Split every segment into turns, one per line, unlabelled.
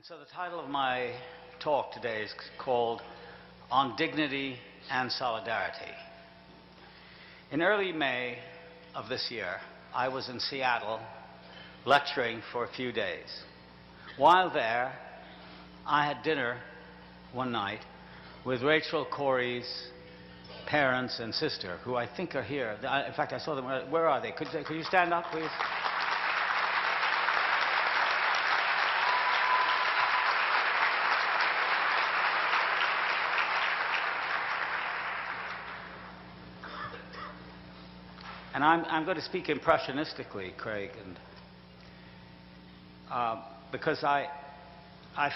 So the title of my talk today is called On Dignity and Solidarity. In early May of this year, I was in Seattle lecturing for a few days. While there, I had dinner one night with Rachel Corrie's parents and sister, who I think are here. In fact, I saw them. Where are they? Could you stand up, please? And I'm going to speak impressionistically, Craig, and because I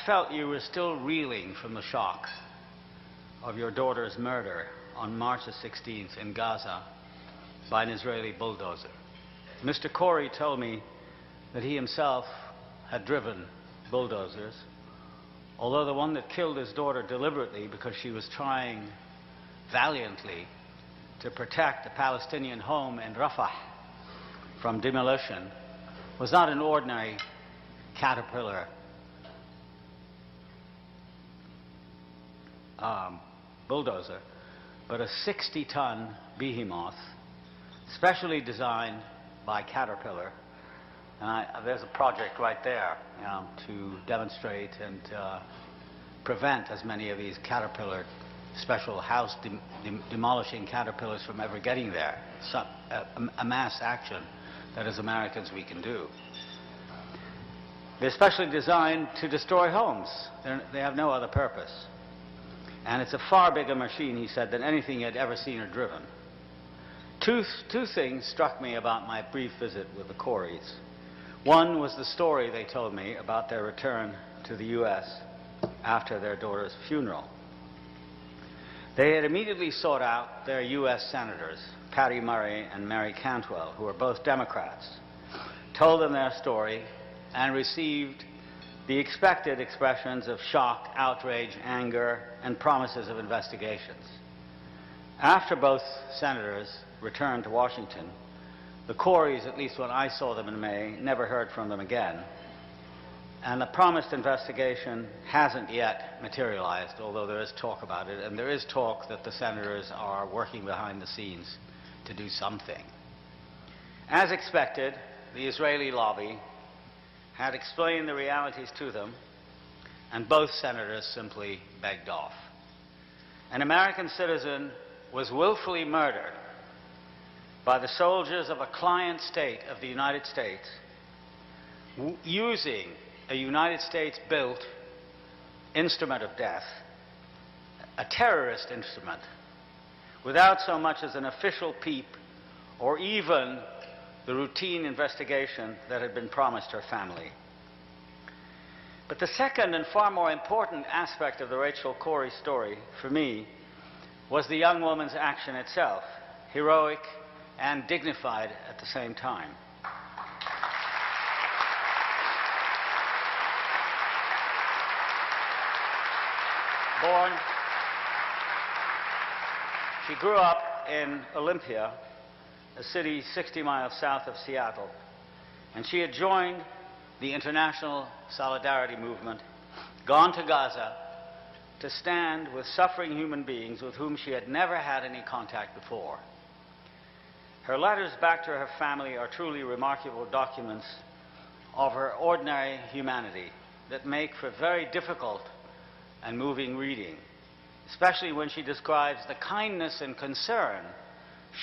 felt you were still reeling from the shock of your daughter's murder on March the 16th in Gaza by an Israeli bulldozer. Mr. Corrie told me that he himself had driven bulldozers, although the one that killed his daughter deliberately because she was trying valiantly to protect a Palestinian home in Rafah from demolition was not an ordinary Caterpillar bulldozer, but a 60-ton behemoth specially designed by Caterpillar. And there's a project right there, to demonstrate and prevent as many of these Caterpillar special house demolishing caterpillars from ever getting there. A mass action that as Americans we can do. They're specially designed to destroy homes. They have no other purpose. And it's a far bigger machine, he said, than anything he had ever seen or driven. Two things struck me about my brief visit with the Corries. One was the story they told me about their return to the U.S. after their daughter's funeral. They had immediately sought out their U.S. senators, Patty Murray and Mary Cantwell, who are both Democrats, told them their story, and received the expected expressions of shock, outrage, anger, and promises of investigations. After both senators returned to Washington, the Corries, at least when I saw them in May, never heard from them again. And the promised investigation hasn't yet materialized, although there is talk about it, and there is talk that the senators are working behind the scenes to do something. As expected, the Israeli lobby had explained the realities to them, and both senators simply begged off. An American citizen was willfully murdered by the soldiers of a client state of the United States using a United States-built instrument of death, a terrorist instrument, without so much as an official peep or even the routine investigation that had been promised her family. But the second and far more important aspect of the Rachel Corrie story, for me, was the young woman's action itself, heroic and dignified at the same time. She grew up in Olympia, a city 60 miles south of Seattle, and she had joined the international solidarity movement, gone to Gaza to stand with suffering human beings with whom she had never had any contact before. Her letters back to her family are truly remarkable documents of her ordinary humanity that make for very difficult and moving reading, especially when she describes the kindness and concern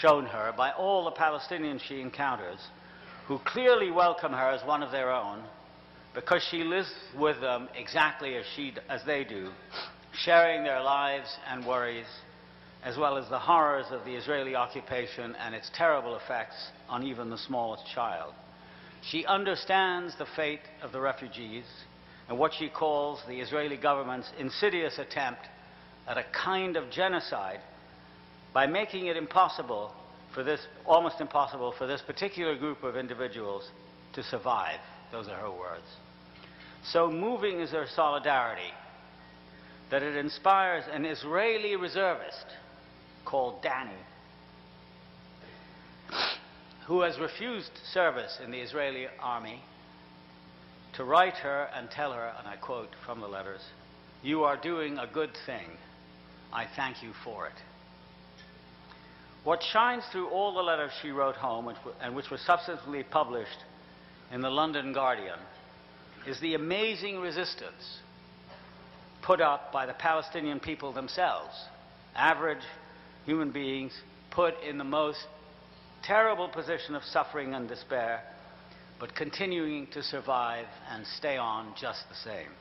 shown her by all the Palestinians she encounters, who clearly welcome her as one of their own because she lives with them exactly as they do, sharing their lives and worries, as well as the horrors of the Israeli occupation and its terrible effects on even the smallest child. She understands the fate of the refugees and what she calls the Israeli government's insidious attempt at a kind of genocide by making it impossible for this, almost impossible for this particular group of individuals to survive. Those are her words. So moving is her solidarity, that it inspires an Israeli reservist called Danny, who has refused service in the Israeli army to write her and tell her, and I quote from the letters, "You are doing a good thing. I thank you for it." What shines through all the letters she wrote home, and which were subsequently published in the London Guardian, is the amazing resistance put up by the Palestinian people themselves, average human beings put in the most terrible position of suffering and despair, but continuing to survive and stay on just the same.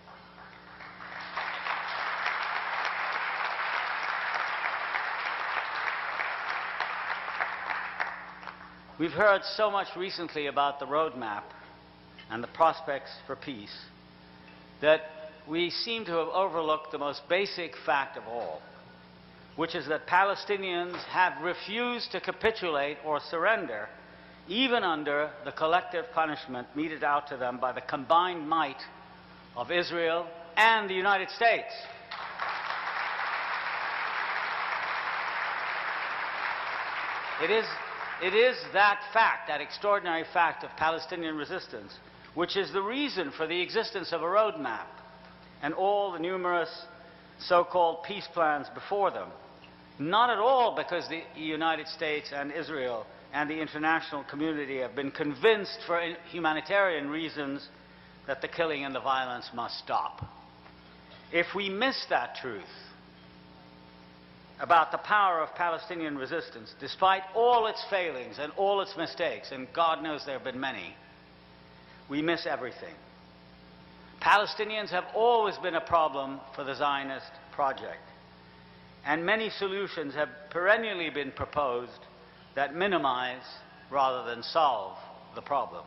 We've heard so much recently about the roadmap and the prospects for peace that we seem to have overlooked the most basic fact of all, which is that Palestinians have refused to capitulate or surrender, even under the collective punishment meted out to them by the combined might of Israel and the United States. It is that fact, that extraordinary fact of Palestinian resistance, which is the reason for the existence of a roadmap and all the numerous so-called peace plans before them. Not at all because the United States and Israel and the international community have been convinced for humanitarian reasons that the killing and the violence must stop. If we miss that truth about the power of Palestinian resistance, despite all its failings and all its mistakes, and God knows there have been many, we miss everything. Palestinians have always been a problem for the Zionist project, and many solutions have perennially been proposed that minimize rather than solve the problem.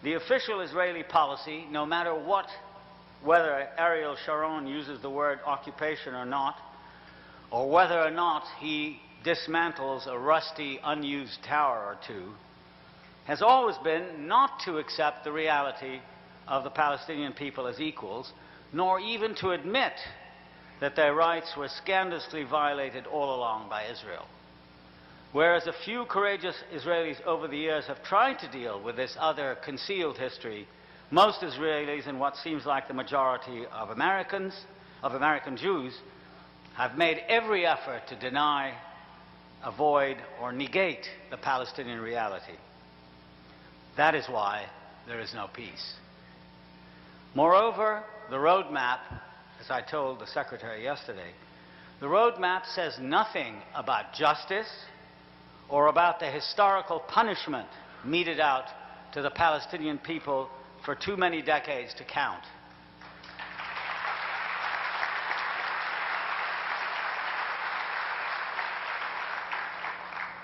The official Israeli policy, no matter whether Ariel Sharon uses the word occupation or not, or whether or not he dismantles a rusty, unused tower or two, has always been not to accept the reality of the Palestinian people as equals, nor even to admit that their rights were scandalously violated all along by Israel. Whereas a few courageous Israelis over the years have tried to deal with this other concealed history, most Israelis, and what seems like the majority of American Jews, have made every effort to deny, avoid, or negate the Palestinian reality. That is why there is no peace. Moreover, the roadmap, as I told the Secretary yesterday, the roadmap says nothing about justice or about the historical punishment meted out to the Palestinian people for too many decades to count.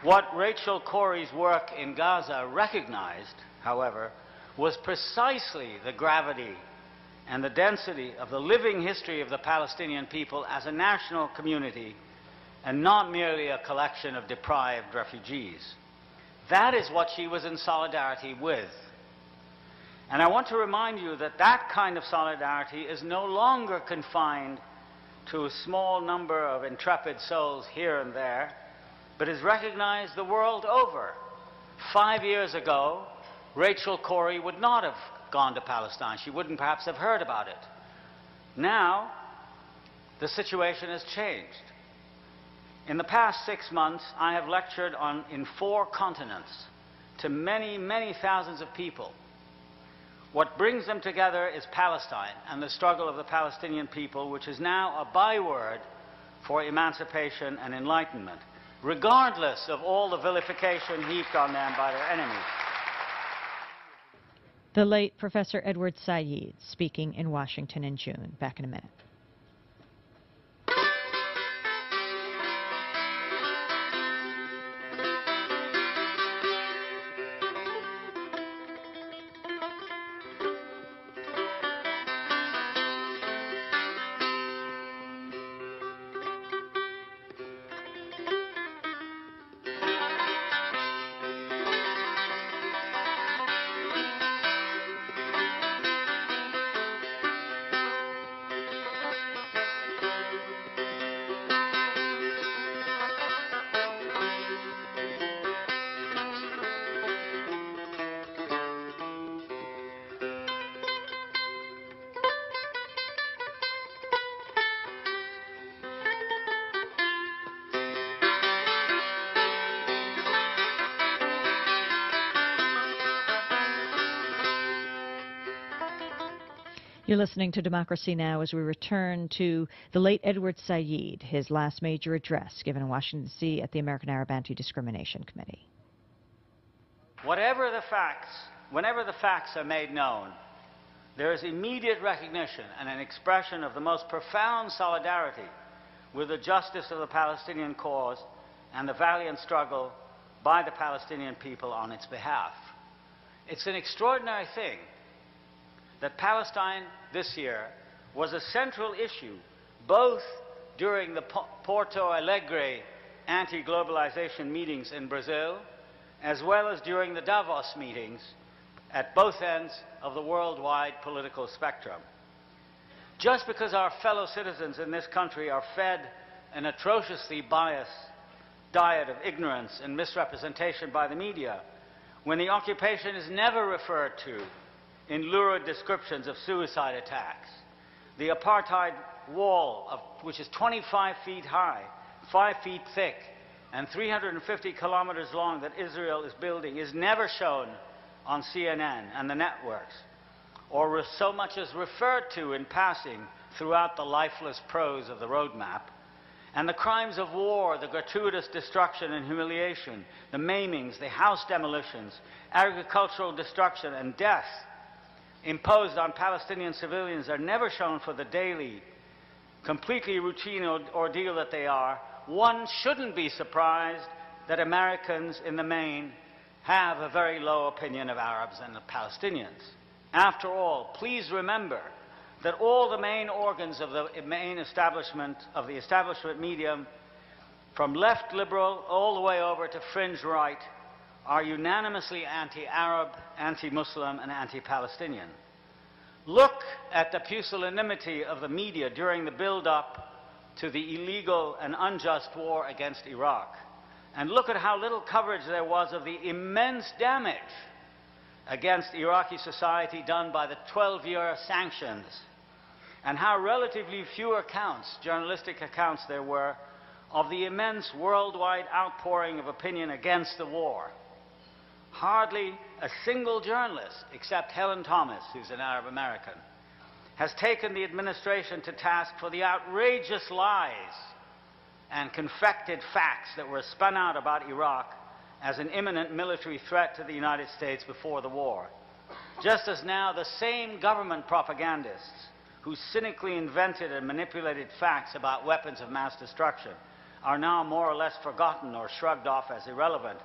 What Rachel Corrie's work in Gaza recognized, however, was precisely the gravity and the density of the living history of the Palestinian people as a national community, and not merely a collection of deprived refugees. That is what she was in solidarity with. And I want to remind you that that kind of solidarity is no longer confined to a small number of intrepid souls here and there, but is recognized the world over. 5 years ago, Rachel Corrie would not have gone to Palestine. She wouldn't perhaps have heard about it. Now, the situation has changed. In the past 6 months, I have lectured in 4 continents to many, many thousands of people. What brings them together is Palestine and the struggle of the Palestinian people, which is now a byword for emancipation and enlightenment, regardless of all the vilification heaped on them by their enemies.
The late Professor Edward Said speaking in Washington in June. Back in a minute. You're listening to Democracy Now! As we return to the late Edward Said, his last major address given in Washington, D.C. at the American Arab Anti-Discrimination Committee.
Whenever the facts are made known, there is immediate recognition and an expression of the most profound solidarity with the justice of the Palestinian cause and the valiant struggle by the Palestinian people on its behalf. It's an extraordinary thing that Palestine this year was a central issue both during the Porto Alegre anti-globalization meetings in Brazil, as well as during the Davos meetings at both ends of the worldwide political spectrum. Just because our fellow citizens in this country are fed an atrociously biased diet of ignorance and misrepresentation by the media, when the occupation is never referred to in lurid descriptions of suicide attacks, the apartheid wall, which is 25 feet high, 5 feet thick, and 350 kilometers long that Israel is building is never shown on CNN and the networks, or so much as referred to in passing throughout the lifeless prose of the roadmap. And the crimes of war, the gratuitous destruction and humiliation, the maimings, the house demolitions, agricultural destruction and death imposed on Palestinian civilians are never shown for the daily, completely routine ordeal that they are. One shouldn't be surprised that Americans in the main have a very low opinion of Arabs and the Palestinians. After all, please remember that all the main organs of the main establishment, of the establishment medium, from left liberal all the way over to fringe right, are unanimously anti-Arab, anti-Muslim, and anti-Palestinian. Look at the pusillanimity of the media during the build-up to the illegal and unjust war against Iraq. And look at how little coverage there was of the immense damage against Iraqi society done by the 12-year sanctions, and how relatively few accounts, journalistic accounts there were, of the immense worldwide outpouring of opinion against the war. Hardly a single journalist, except Helen Thomas, who's an Arab American, has taken the administration to task for the outrageous lies and confected facts that were spun out about Iraq as an imminent military threat to the United States before the war. Just as now the same government propagandists who cynically invented and manipulated facts about weapons of mass destruction are now more or less forgotten or shrugged off as irrelevant,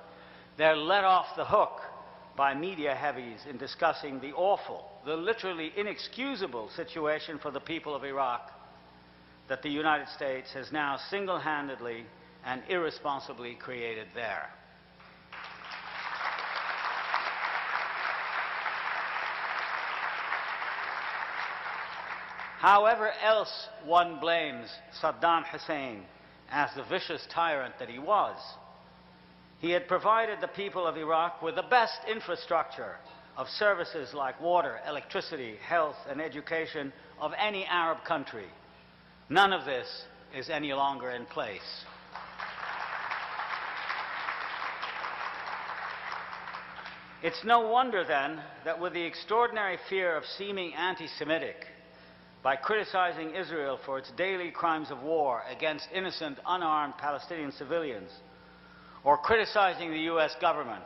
they're let off the hook by media heavies in discussing the awful, the literally inexcusable situation for the people of Iraq that the United States has now single-handedly and irresponsibly created there. However else one blames Saddam Hussein as the vicious tyrant that he was, he had provided the people of Iraq with the best infrastructure of services like water, electricity, health, and education of any Arab country. None of this is any longer in place. It's no wonder then that with the extraordinary fear of seeming anti-Semitic, by criticizing Israel for its daily crimes of war against innocent, unarmed Palestinian civilians, or criticizing the US government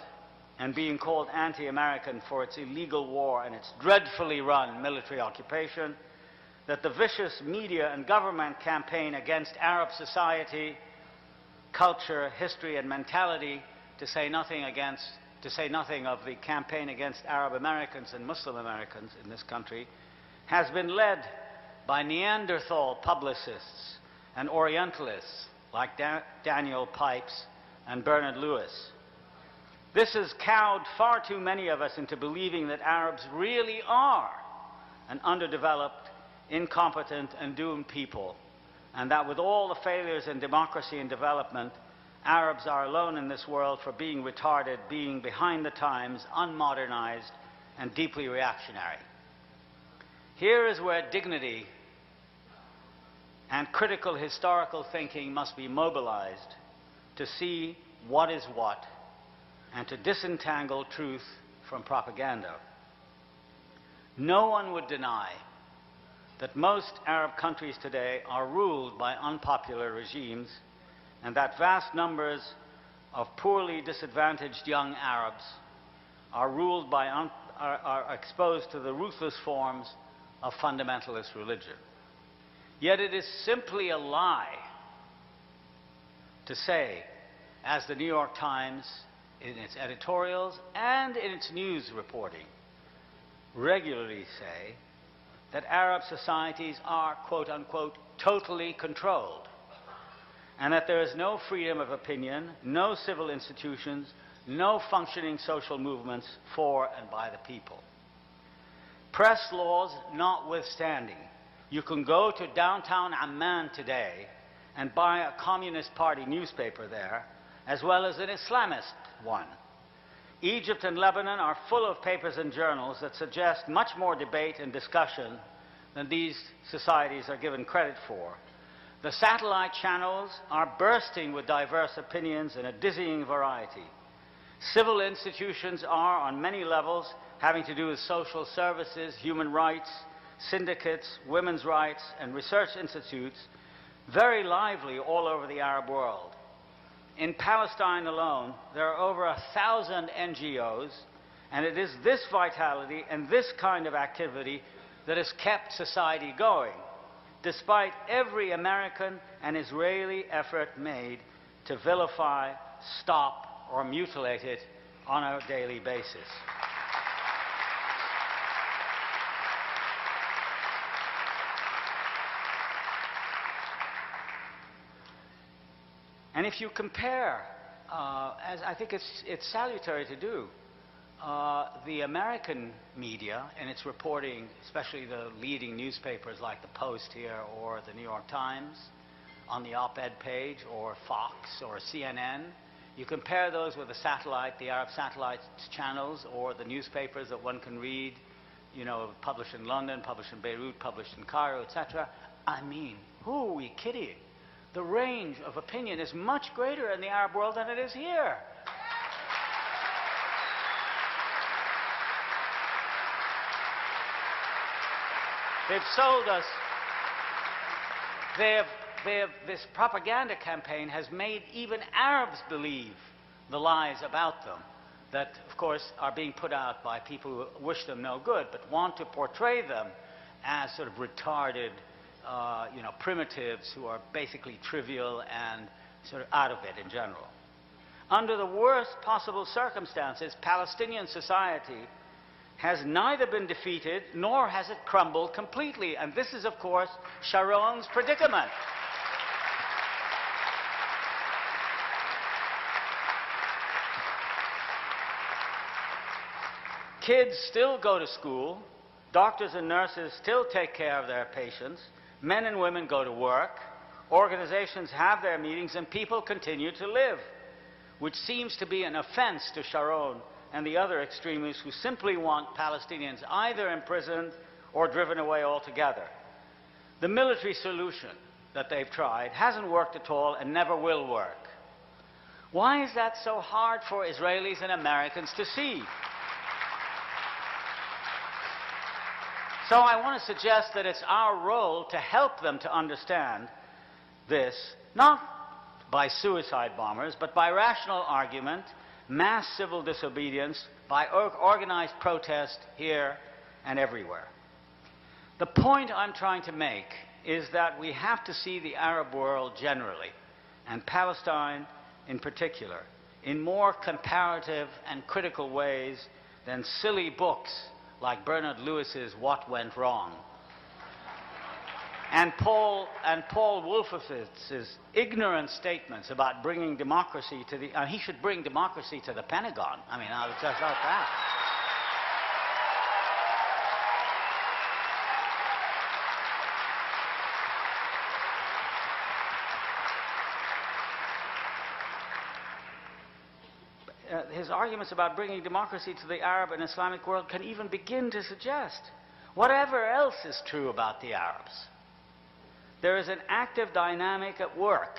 and being called anti-American for its illegal war and its dreadfully run military occupation, that the vicious media and government campaign against Arab society, culture, history, and mentality, to say nothing of the campaign against Arab Americans and Muslim Americans in this country, has been led by Neanderthal publicists and orientalists like Daniel Pipes and Bernard Lewis. This has cowed far too many of us into believing that Arabs really are an underdeveloped, incompetent, and doomed people, and that with all the failures in democracy and development, Arabs are alone in this world for being retarded, being behind the times, unmodernized, and deeply reactionary. Here is where dignity and critical historical thinking must be mobilized to see what is what and to disentangle truth from propaganda. No one would deny that most Arab countries today are ruled by unpopular regimes, and that vast numbers of poorly disadvantaged young Arabs are ruled by are exposed to the ruthless forms of fundamentalist religion. Yet it is simply a lie to say, as the New York Times in its editorials and in its news reporting regularly say, that Arab societies are, quote unquote, totally controlled, and that there is no freedom of opinion, no civil institutions, no functioning social movements for and by the people. Press laws notwithstanding, you can go to downtown Amman today and buy a Communist Party newspaper there, as well as an Islamist one. Egypt and Lebanon are full of papers and journals that suggest much more debate and discussion than these societies are given credit for. The satellite channels are bursting with diverse opinions in a dizzying variety. Civil institutions are, on many levels, having to do with social services, human rights, syndicates, women's rights, and research institutes, very lively all over the Arab world. In Palestine alone, there are over 1,000 NGOs, and it is this vitality and this kind of activity that has kept society going, despite every American and Israeli effort made to vilify, stop, or mutilate it on a daily basis. And if you compare, as I think it's salutary to do, the American media and its reporting, especially the leading newspapers like the Post here or the New York Times on the op-ed page, or Fox or CNN, you compare those with the satellite, the Arab satellite channels, or the newspapers that one can read, you know, published in London, published in Beirut, published in Cairo, etc. I mean, who are we kidding? The range of opinion is much greater in the Arab world than it is here. They've sold us, this propaganda campaign has made even Arabs believe the lies about them that, of course, are being put out by people who wish them no good, but want to portray them as sort of retarded, primitives who are basically trivial and sort of out of it in general. Under the worst possible circumstances, Palestinian society has neither been defeated nor has it crumbled completely. And this is, of course, Sharon's predicament. Kids still go to school, doctors and nurses still take care of their patients, men and women go to work, organizations have their meetings, and people continue to live, which seems to be an offense to Sharon and the other extremists who simply want Palestinians either imprisoned or driven away altogether. The military solution that they've tried hasn't worked at all and never will work. Why is that so hard for Israelis and Americans to see? So I want to suggest that it's our role to help them to understand this, not by suicide bombers, but by rational argument, mass civil disobedience, by organized protest here and everywhere. The point I'm trying to make is that we have to see the Arab world generally, and Palestine in particular, in more comparative and critical ways than silly books like Bernard Lewis's What Went Wrong, and Paul Wolfowitz's ignorant statements about bringing democracy to the... he should bring democracy to the Pentagon. I mean, it's just like that. His arguments about bringing democracy to the Arab and Islamic world can even begin to suggest whatever else is true about the Arabs. There is an active dynamic at work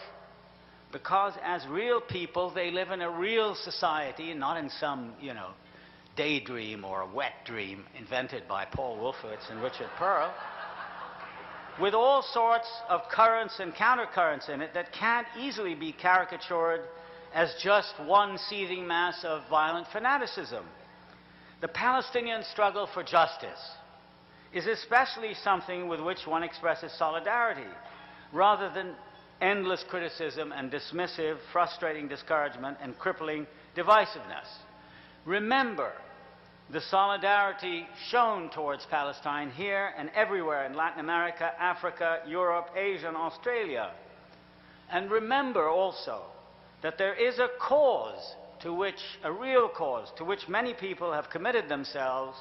because as real people they live in a real society and not in some, daydream or a wet dream invented by Paul Wolfowitz and Richard Pearl. with all sorts of currents and countercurrents in it that can't easily be caricatured as just one seething mass of violent fanaticism. The Palestinian struggle for justice is especially something with which one expresses solidarity, rather than endless criticism and dismissive, frustrating discouragement and crippling divisiveness. Remember the solidarity shown towards Palestine here and everywhere in Latin America, Africa, Europe, Asia, and Australia. And remember also that there is a cause to which, a real cause, to which many people have committed themselves,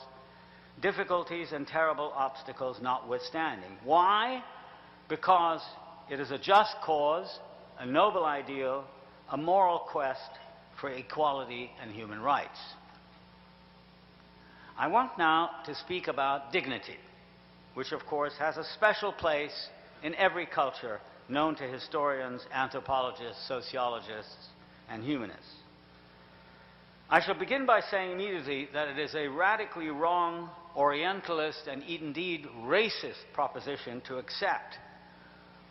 difficulties and terrible obstacles notwithstanding. Why? Because it is a just cause, a noble ideal, a moral quest for equality and human rights. I want now to speak about dignity, which of course has a special place in every culture known to historians, anthropologists, sociologists, and humanists. I shall begin by saying immediately that it is a radically wrong, orientalist, and indeed racist proposition to accept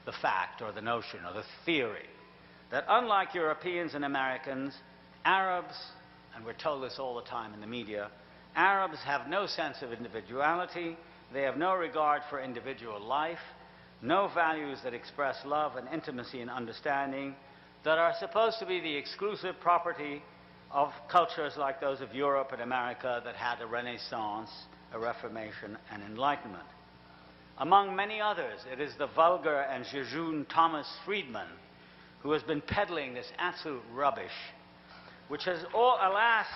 the fact or the notion or the theory that unlike Europeans and Americans, Arabs, and we're told this all the time in the media, Arabs have no sense of individuality, they have no regard for individual life, no values that express love and intimacy and understanding, that are supposed to be the exclusive property of cultures like those of Europe and America that had a Renaissance, a Reformation, and Enlightenment. Among many others, it is the vulgar and jejune Thomas Friedman who has been peddling this absolute rubbish, which has all, alas,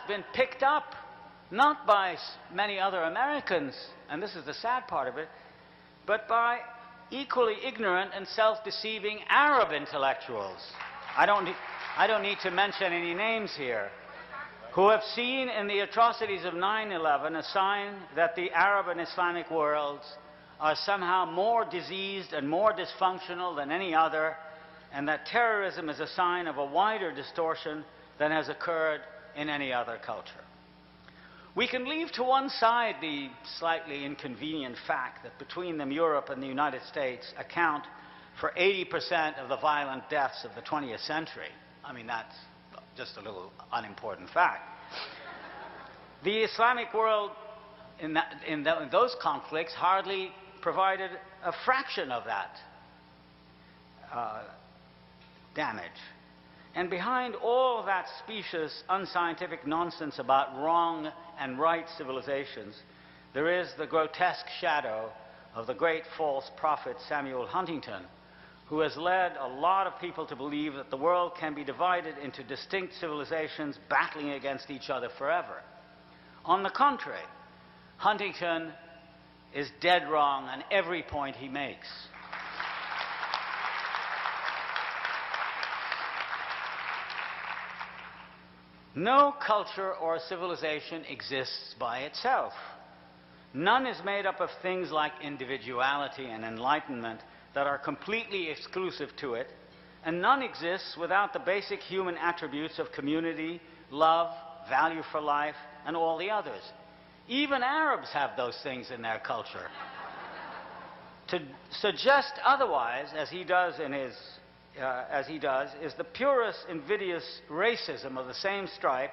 been picked up not by many other Americans, and this is the sad part of it, but by equally ignorant and self-deceiving Arab intellectuals. I don't need to mention any names here, who have seen in the atrocities of 9/11 a sign that the Arab and Islamic worlds are somehow more diseased and more dysfunctional than any other, and that terrorism is a sign of a wider distortion than has occurred in any other culture. We can leave to one side the slightly inconvenient fact that between them Europe and the United States account for 80% of the violent deaths of the 20th century. I mean, that's just a little unimportant fact. The Islamic world in those conflicts hardly provided a fraction of that damage. And behind all that specious, unscientific nonsense about wrong and right civilizations, there is the grotesque shadow of the great false prophet Samuel Huntington, who has led a lot of people to believe that the world can be divided into distinct civilizations battling against each other forever. On the contrary, Huntington is dead wrong on every point he makes. No culture or civilization exists by itself. None is made up of things like individuality and enlightenment that are completely exclusive to it, and none exists without the basic human attributes of community, love, value for life, and all the others. Even Arabs have those things in their culture. To suggest otherwise, as he does is the purest invidious racism of the same stripe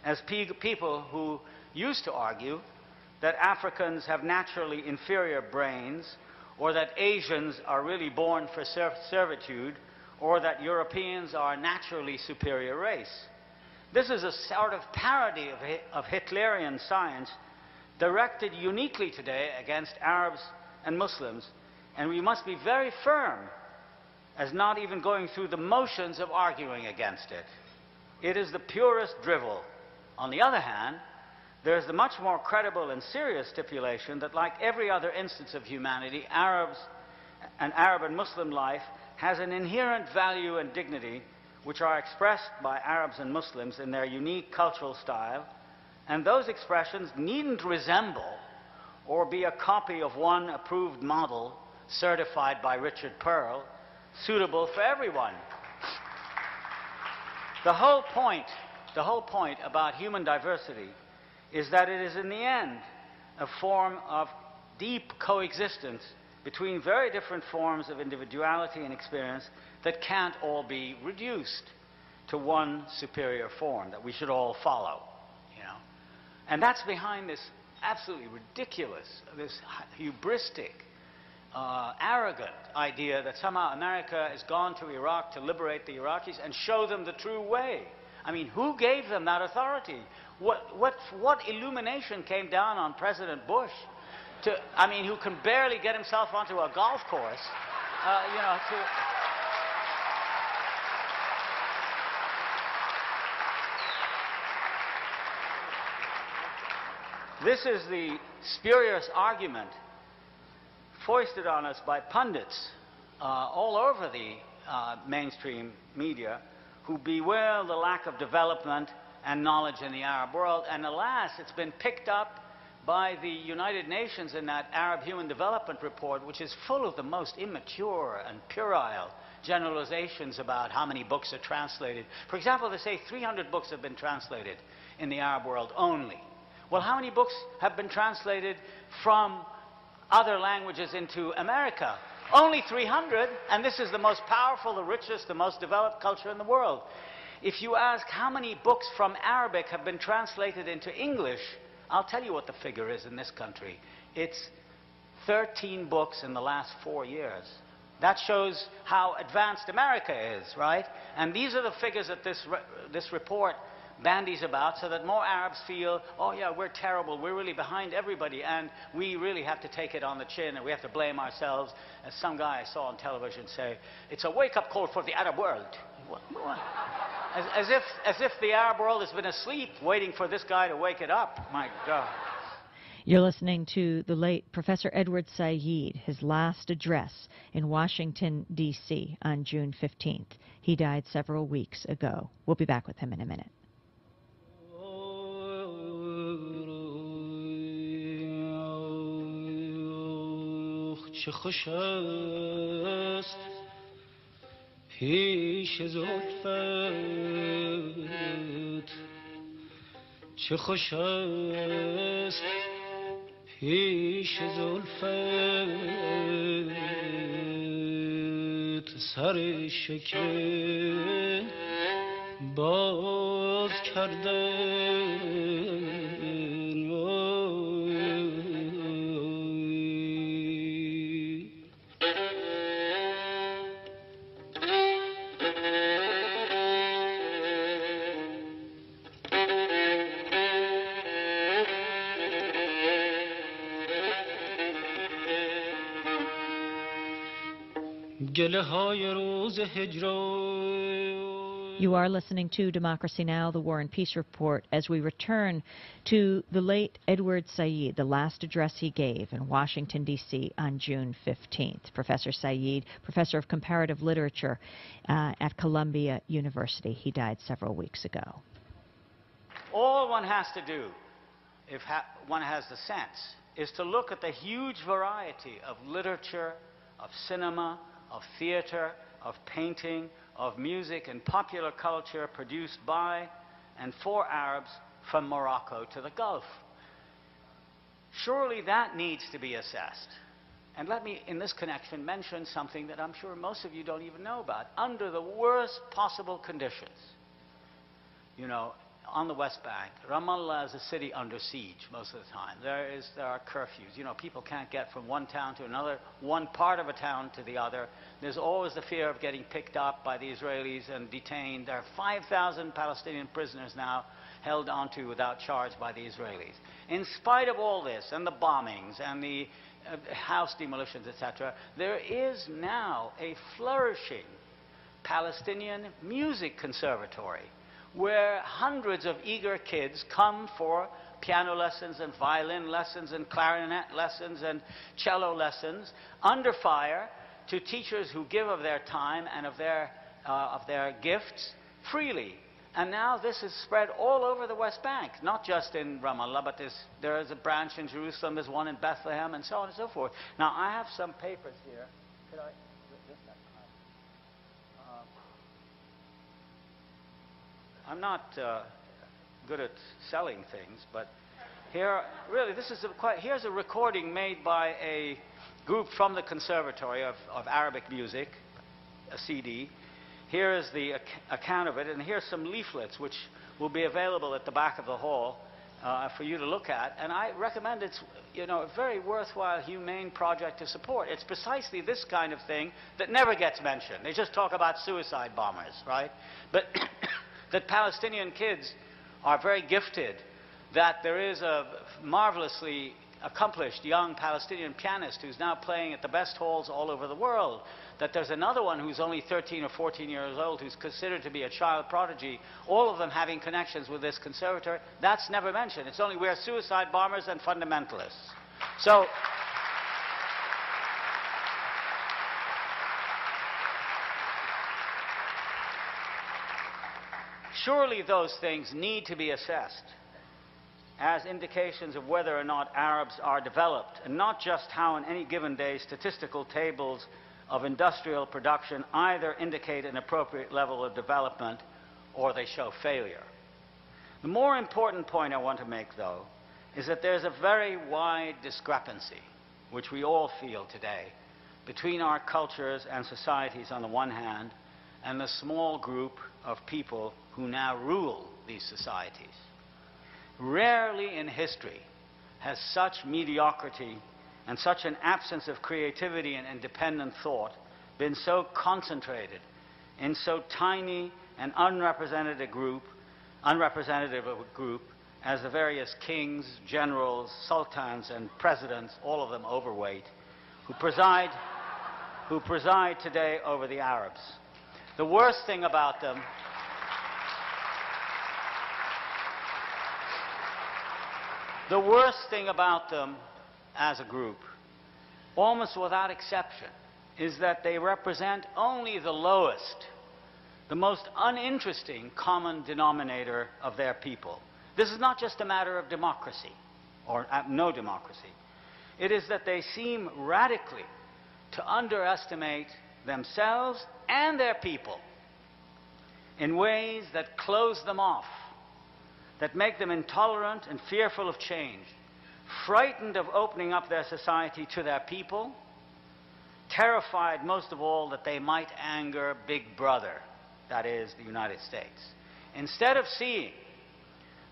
as people who used to argue that Africans have naturally inferior brains, or that Asians are really born for servitude, or that Europeans are a naturally superior race. This is a sort of parody of Hitlerian science directed uniquely today against Arabs and Muslims, and we must be very firm as not even going through the motions of arguing against it. It is the purest drivel. On the other hand, there is the much more credible and serious stipulation that, like every other instance of humanity, Arab and Muslim life has an inherent value and dignity which are expressed by Arabs and Muslims in their unique cultural style, and those expressions needn't resemble or be a copy of one approved model certified by Richard Pearl, suitable for everyone. The whole point the whole point about human diversity is that it is in the end a form of deep coexistence between very different forms of individuality and experience that can't all be reduced to one superior form that we should all follow, you know. And that's behind this absolutely ridiculous, this hubristic, arrogant idea that somehow America has gone to Iraq to liberate the Iraqis and show them the true way. I mean, who gave them that authority? What illumination came down on President Bush, I mean, who can barely get himself onto a golf course, you know, This is the spurious argument foisted on us by pundits all over the mainstream media who bewail the lack of development and knowledge in the Arab world. And alas, it's been picked up by the United Nations in that Arab Human Development Report, which is full of the most immature and puerile generalizations about how many books are translated. For example, they say 300 books have been translated in the Arab world only. Well, how many books have been translated from other languages into America? Only 300, and this is the most powerful, the richest, the most developed culture in the world. If you ask how many books from Arabic have been translated into English, I'll tell you what the figure is in this country. It's 13 books in the last 4 years. That shows how advanced America is, right? And these are the figures that this report bandies about, so that more Arabs feel, oh yeah, we're terrible, we're really behind everybody, and we really have to take it on the chin, and we have to blame ourselves. As some guy I saw on television say, it's a wake-up call for the Arab world. What? As if the Arab world has been asleep, waiting for this guy to wake it up. My God.
You're listening to the late Professor Edward Said, his last address in Washington, D.C. on June 15th. He died several weeks ago. We'll be back with him in a minute.
چه خوش است پیش زلفت چه خوش است پیش زلفت سر شکر باز کردن
You are listening to Democracy Now!, the War and Peace Report, as we return to the late Edward Said, the last address he gave in Washington, D.C. on June 15th. Professor Said, professor of comparative literature at Columbia University. He died several weeks ago.
All one has to do, if one has the sense, is to look at the huge variety of literature, of cinema, of theater, of painting, of music and popular culture produced by and for Arabs from Morocco to the Gulf. Surely that needs to be assessed. And let me, in this connection, mention something that I'm sure most of you don't even know about. Under the worst possible conditions, you know, on the West Bank, Ramallah is a city under siege most of the time. There are curfews. You know, people can't get from one town to another, one part of a town to the other. There's always the fear of getting picked up by the Israelis and detained. There are 5,000 Palestinian prisoners now held onto without charge by the Israelis. In spite of all this, and the bombings, and the house demolitions, etc., there is now a flourishing Palestinian music conservatory, where hundreds of eager kids come for piano lessons and violin lessons and clarinet lessons and cello lessons under fire to teachers who give of their time and of their gifts freely. And now this is spread all over the West Bank, not just in Ramallah, but there is a branch in Jerusalem, there's one in Bethlehem, and so on and so forth. Now, I have some papers here. Could I? I'm not good at selling things, but here, really, this is here's a recording made by a group from the Conservatory of Arabic Music, a CD. Here is the account of it, and here's some leaflets which will be available at the back of the hall for you to look at. And I recommend it's, a very worthwhile, humane project to support. It's precisely this kind of thing that never gets mentioned. They just talk about suicide bombers, right? But that Palestinian kids are very gifted, that there is a marvelously accomplished young Palestinian pianist who's now playing at the best halls all over the world, that there's another one who's only 13 or 14 years old who's considered to be a child prodigy, all of them having connections with this conservatory. That's never mentioned. It's only we're suicide bombers and fundamentalists. So surely those things need to be assessed as indications of whether or not Arabs are developed, and not just how on any given day statistical tables of industrial production either indicate an appropriate level of development or they show failure. The more important point I want to make, though, is that there's a very wide discrepancy, which we all feel today, between our cultures and societies on the one hand, and the small group of people who now rule these societies. Rarely in history has such mediocrity and such an absence of creativity and independent thought been so concentrated in so tiny and unrepresentative a group as the various kings, generals, sultans, and presidents, all of them overweight, who preside today over the Arabs. The worst thing about them as a group, almost without exception, is that they represent only the lowest, the most uninteresting common denominator of their people. This is not just a matter of democracy, or no democracy. It is that they seem radically to underestimate themselves and their people in ways that close them off, that make them intolerant and fearful of change, frightened of opening up their society to their people, terrified most of all that they might anger Big Brother, that is, the United States. Instead of seeing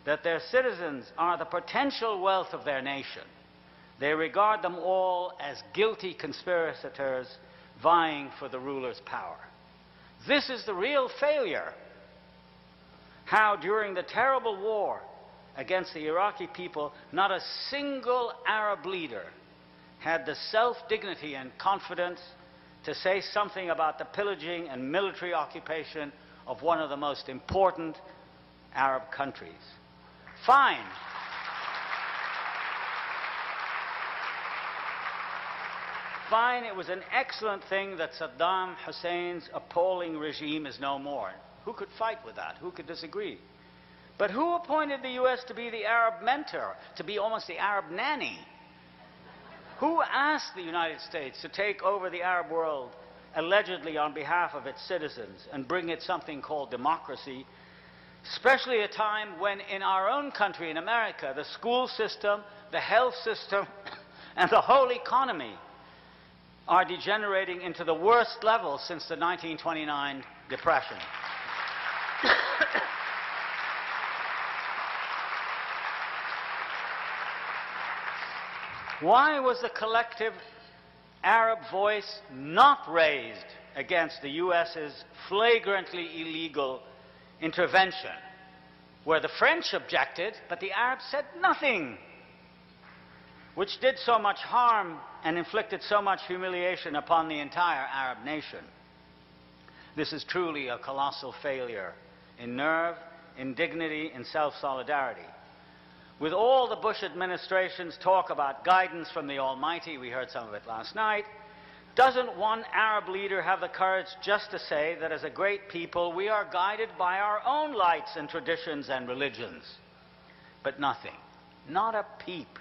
that their citizens are the potential wealth of their nation, they regard them all as guilty conspirators vying for the ruler's power. This is the real failure. How during the terrible war against the Iraqi people, not a single Arab leader had the self-dignity and confidence to say something about the pillaging and military occupation of one of the most important Arab countries. Fine. Fine, it was an excellent thing that Saddam Hussein's appalling regime is no more. Who could fight with that? Who could disagree? But who appointed the U.S. to be the Arab mentor, to be almost the Arab nanny? Who asked the United States to take over the Arab world, allegedly on behalf of its citizens, and bring it something called democracy, especially at a time when in our own country, in America, the school system, the health system, and the whole economy are degenerating into the worst level since the 1929 Depression. Why was the collective Arab voice not raised against the U.S.'s flagrantly illegal intervention, where the French objected, but the Arabs said nothing, which did so much harm and inflicted so much humiliation upon the entire Arab nation? This is truly a colossal failure in nerve, in dignity, in self-solidarity. With all the Bush administration's talk about guidance from the Almighty, we heard some of it last night, doesn't one Arab leader have the courage just to say that as a great people we are guided by our own lights and traditions and religions? But nothing, not a peep,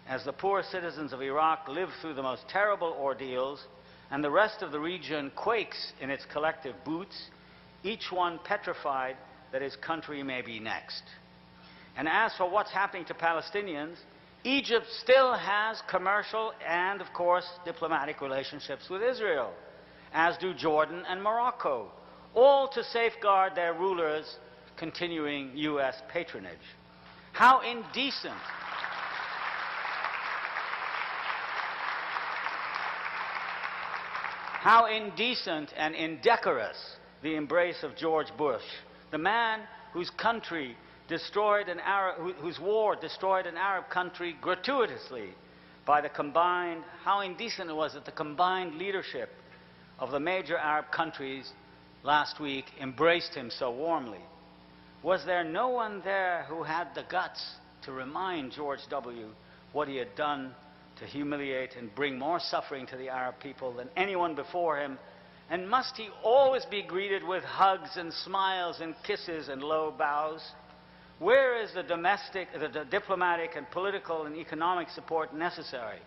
as the poor citizens of Iraq live through the most terrible ordeals and the rest of the region quakes in its collective boots, each one petrified that his country may be next. And as for what's happening to Palestinians, Egypt still has commercial and, of course, diplomatic relationships with Israel, as do Jordan and Morocco, all to safeguard their rulers' continuing U.S. patronage. How indecent! How indecent and indecorous the embrace of George Bush, the man whose country destroyed an Arab, whose war destroyed an Arab country gratuitously by the combined, how indecent it was that the combined leadership of the major Arab countries last week embraced him so warmly. Was there no one there who had the guts to remind George W. what he had done to humiliate and bring more suffering to the Arab people than anyone before him? And must he always be greeted with hugs and smiles and kisses and low bows? Where is the diplomatic and political and economic support necessary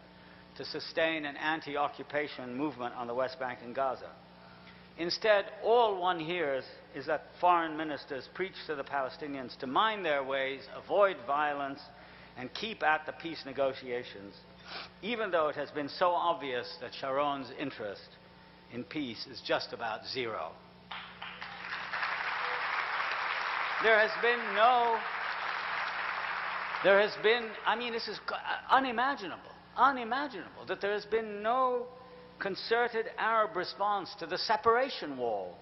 to sustain an anti-occupation movement on the West Bank and Gaza? Instead, all one hears is that foreign ministers preach to the Palestinians to mind their ways, avoid violence, and keep at the peace negotiations, even though it has been so obvious that Sharon's interest in peace is just about zero. I mean, this is unimaginable that there has been no concerted Arab response to the separation wall,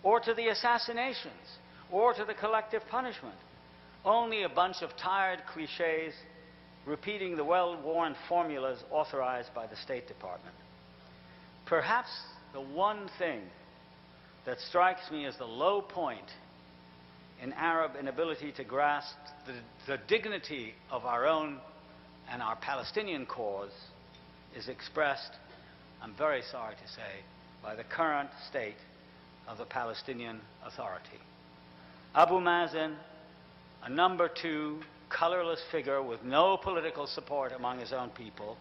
or to the assassinations, or to the collective punishment. Only a bunch of tired cliches repeating the well-worn formulas authorized by the State Department. Perhaps the one thing that strikes me as the low point in Arab inability to grasp the dignity of our own and our Palestinian cause is expressed, I'm very sorry to say, by the current state of the Palestinian Authority. Abu Mazen, a number two, colorless figure with no political support among his own people,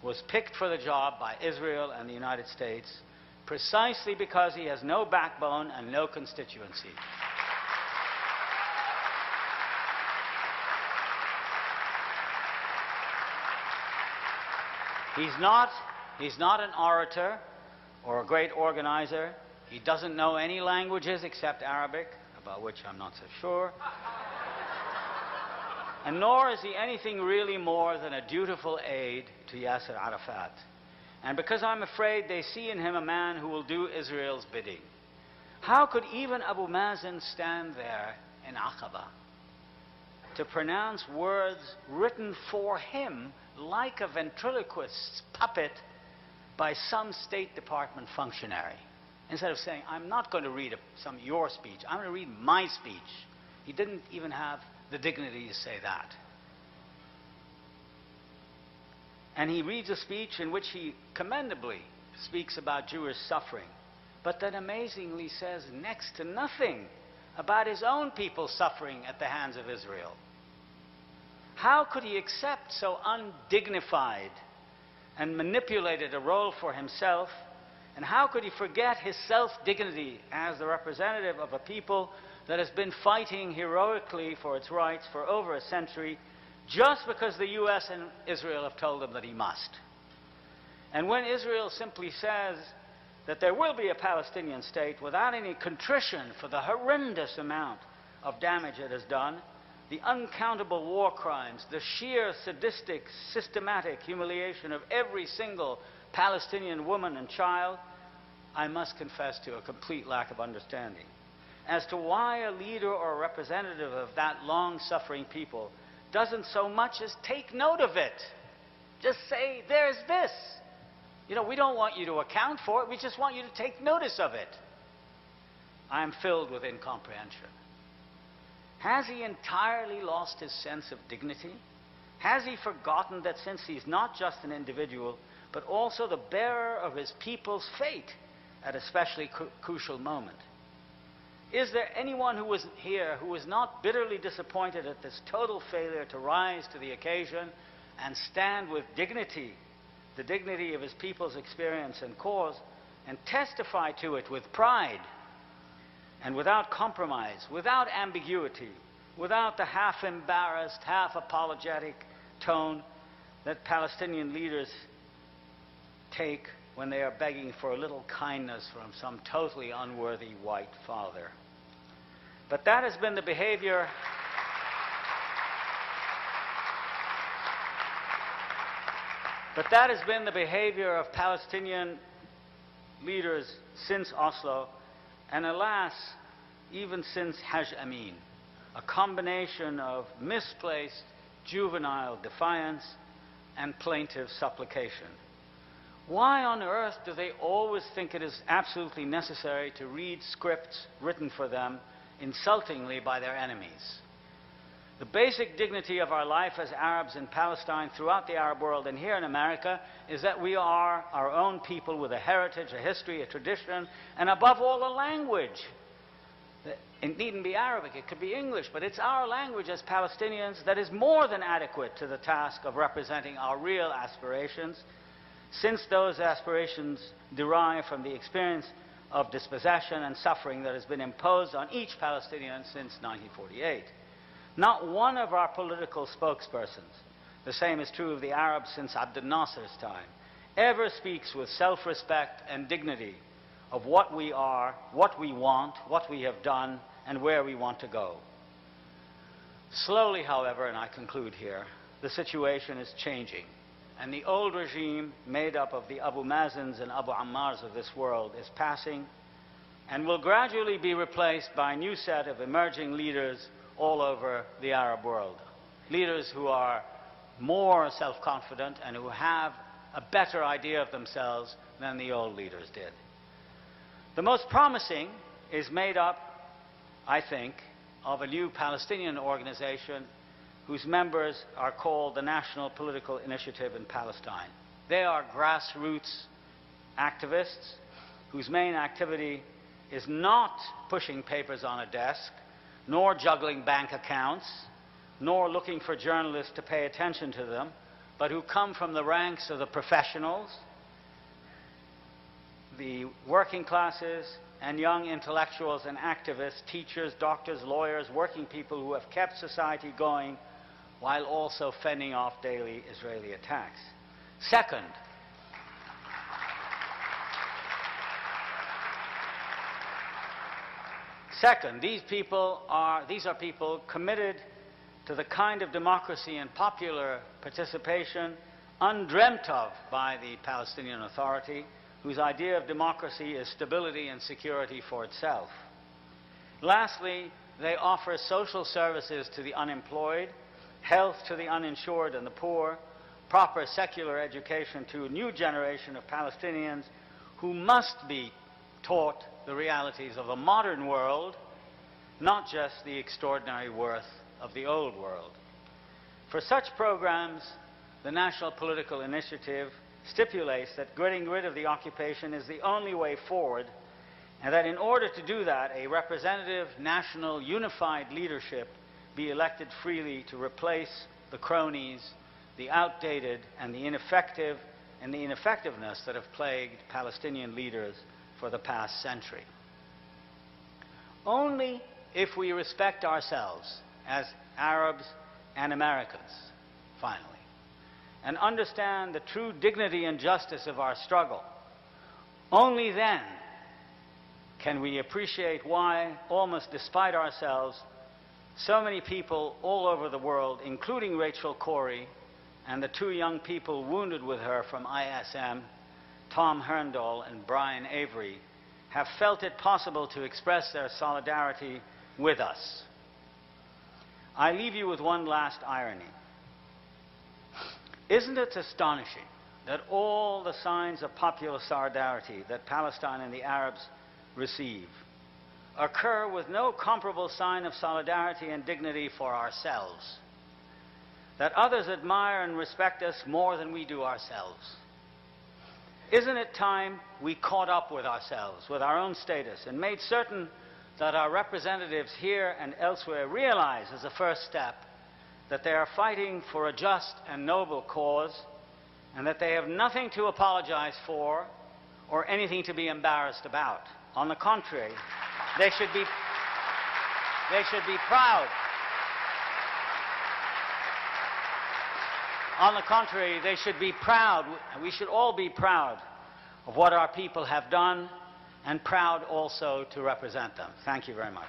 was picked for the job by Israel and the United States precisely because he has no backbone and no constituency. He's not an orator or a great organizer. He doesn't know any languages except Arabic, about which I'm not so sure. And nor is he anything really more than a dutiful aide to Yasser Arafat. And because I'm afraid they see in him a man who will do Israel's bidding. How could even Abu Mazen stand there in Aqaba to pronounce words written for him like a ventriloquist's puppet by some State Department functionary? Instead of saying, I'm not going to read your speech, I'm going to read my speech. He didn't even have the dignity to say that. And he reads a speech in which he commendably speaks about Jewish suffering, but then amazingly says next to nothing about his own people suffering at the hands of Israel. How could he accept so undignified and manipulated a role for himself? And how could he forget his self-dignity as the representative of a people that has been fighting heroically for its rights for over a century, just because the U.S. and Israel have told him that he must? And when Israel simply says that there will be a Palestinian state without any contrition for the horrendous amount of damage it has done, the uncountable war crimes, the sheer sadistic, systematic humiliation of every single Palestinian woman and child, I must confess to a complete lack of understanding as to why a leader or a representative of that long-suffering people doesn't so much as take note of it. Just say, there's this. You know, we don't want you to account for it, we just want you to take notice of it. I am filled with incomprehension. Has he entirely lost his sense of dignity? Has he forgotten that since he's not just an individual, but also the bearer of his people's fate at a especially crucial moment? Is there anyone who was here who was not bitterly disappointed at this total failure to rise to the occasion and stand with dignity, the dignity of his people's experience and cause, and testify to it with pride and without compromise, without ambiguity, without the half-embarrassed, half-apologetic tone that Palestinian leaders take when they are begging for a little kindness from some totally unworthy white father. But that has been the behavior of Palestinian leaders since Oslo, and alas, even since Hajj Amin, a combination of misplaced juvenile defiance and plaintive supplication. Why on earth do they always think it is absolutely necessary to read scripts written for them insultingly by their enemies? The basic dignity of our life as Arabs in Palestine, throughout the Arab world, and here in America, is that we are our own people with a heritage, a history, a tradition, and above all, a language. It needn't be Arabic, it could be English, but it's our language as Palestinians that is more than adequate to the task of representing our real aspirations, since those aspirations derive from the experience of dispossession and suffering that has been imposed on each Palestinian since 1948. Not one of our political spokespersons, the same is true of the Arabs since Abdel Nasser's time, ever speaks with self-respect and dignity of what we are, what we want, what we have done, and where we want to go. Slowly, however, and I conclude here, the situation is changing. And the old regime, made up of the Abu Mazins and Abu Ammars of this world, is passing and will gradually be replaced by a new set of emerging leaders all over the Arab world. Leaders who are more self-confident and who have a better idea of themselves than the old leaders did. The most promising is made up, I think, of a new Palestinian organization whose members are called the National Political Initiative in Palestine. They are grassroots activists whose main activity is not pushing papers on a desk, nor juggling bank accounts, nor looking for journalists to pay attention to them, but who come from the ranks of the professionals, the working classes, and young intellectuals and activists, teachers, doctors, lawyers, working people who have kept society going while also fending off daily Israeli attacks. Second, these are people committed to the kind of democracy and popular participation undreamt of by the Palestinian Authority, whose idea of democracy is stability and security for itself. Lastly, they offer social services to the unemployed, health to the uninsured and the poor, proper secular education to a new generation of Palestinians who must be taught the realities of a modern world, not just the extraordinary worth of the old world. For such programs, the National Political Initiative stipulates that getting rid of the occupation is the only way forward, and that in order to do that, a representative, national, unified leadership be elected freely to replace the cronies, the outdated, and the ineffective, and the ineffectiveness that have plagued Palestinian leaders for the past century. Only if we respect ourselves as Arabs and Americans, finally, and understand the true dignity and justice of our struggle, only then can we appreciate why, almost despite ourselves, so many people all over the world, including Rachel Corrie and the two young people wounded with her from ISM, Tom Herndal and Brian Avery, have felt it possible to express their solidarity with us. I leave you with one last irony. Isn't it astonishing that all the signs of popular solidarity that Palestine and the Arabs receive occur with no comparable sign of solidarity and dignity for ourselves? That others admire and respect us more than we do ourselves. Isn't it time we caught up with ourselves, with our own status, and made certain that our representatives here and elsewhere realize as a first step that they are fighting for a just and noble cause, and that they have nothing to apologize for or anything to be embarrassed about? On the contrary, they should be proud On the contrary, they should be proud. We should all be proud of what our people have done and proud also to represent them. Thank you very much.